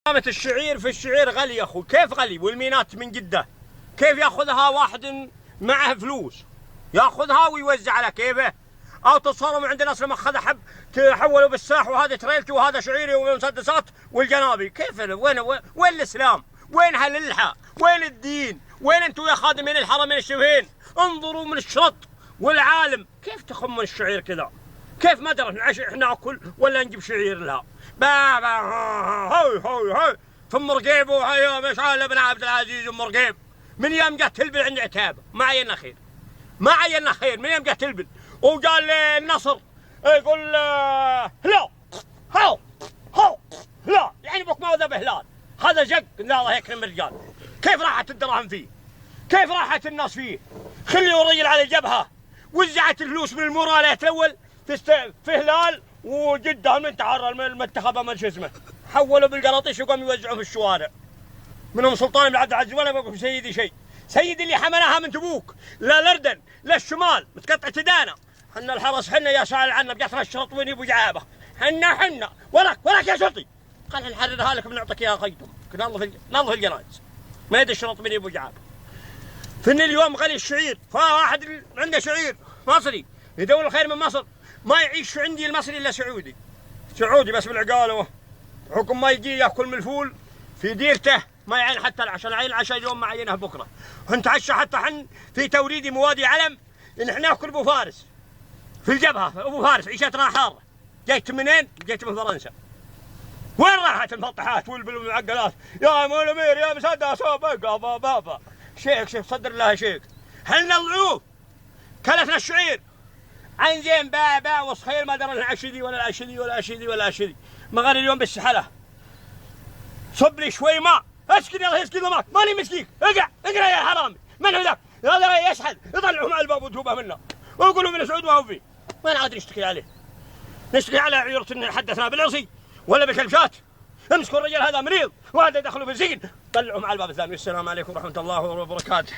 قامت الشعير في الشعير غلي يا اخوي، كيف غلي؟ والمينات من جده كيف ياخذها واحد معه فلوس ياخذها ويوزع على كيفه؟ او تصوروا من عند ناس لما اخذ حب تحولوا بالساح وهذا تريلتي وهذا شعيري ومسدسات والجنابي، كيف وين الاسلام؟ وين هالالحى؟ وين الدين؟ وين انتم يا خادمين الحرمين الشريفين؟ انظروا من الشرط والعالم كيف تخمون الشعير كذا؟ كيف ما درت نعيش احنا ناكل ولا نجيب شعير لها؟ بابا هوي هوي هوي ثم رقيب وهيا مشعل ابن عبد العزيز ام رقيب من يوم جت تلبل عند عتابه ما عينا خير، ما عينا خير من يوم جت تلبل. وقال النصر يقول هلا هلا هلا يعني بك ما ذبح هلال هذا جق لا الله يكرم الرجال. كيف راحت الدراهم فيه؟ كيف راحت الناس فيه؟ خلوا الرجل على الجبهه وزعت الفلوس من المورالات الاول في هلال وجده المنتحر المنتخبه ما شو اسمه حولوا بالقراطيش وقاموا يوزعوا في الشوارع. منهم سلطان بن عبد العزيز ولا بقول في سيدي شيء. سيدي اللي حملها من تبوك لا الاردن لا الشمال متقطع تدانا. حنا الحرس حنا يا سائل عنا بجاتنا الشرط وين يبو جعابه حنا وراك يا شرطي. قال نحررها لك بنعطيك اياها خيطم. نظف الجنايز ما يد الشرط من يبو جعابه. فن اليوم غلي الشعير فواحد عنده شعير مصري يدور الخير من مصر ما يعيش عندي المصري الا سعودي بس بالعقاله حكم ما يجي ياكل من الفول في ديرته ما يعين حتى العشاء. عين العشاء اليوم ما عينها بكره ونتعشى حتى حن في توريد موادي علم ان احنا ناكل ابو فارس في الجبهه. ابو فارس عيشتنا حاره. جيت منين؟ جيت من فرنسا. وين راحت المفطحات والمعقلات يا مولمير يا مسدس بابا شيخ صدر الله شيخ. حنا الضعوف كلتنا الشعير عين زين بابا وصخير ما درنا العشدي ولا العشدي مغاري اليوم بالسحله. صب لي شوي ماء اسكن يلا اسكن ماك ماني مسكيك اقرا يا حرامي من هو ذاك هذا يشحد يطلعوا مع الباب وتوبه منه ويقولوا من سعود وهو فيه. ما عاد نشتكي عليه نشتكي على عيورة ان حدثنا بالعصي ولا بالكلبشات. امسكوا الرجال هذا مريض وهذا دخلوا في السجن طلعوا مع الباب الثاني. السلام عليكم ورحمه الله وبركاته.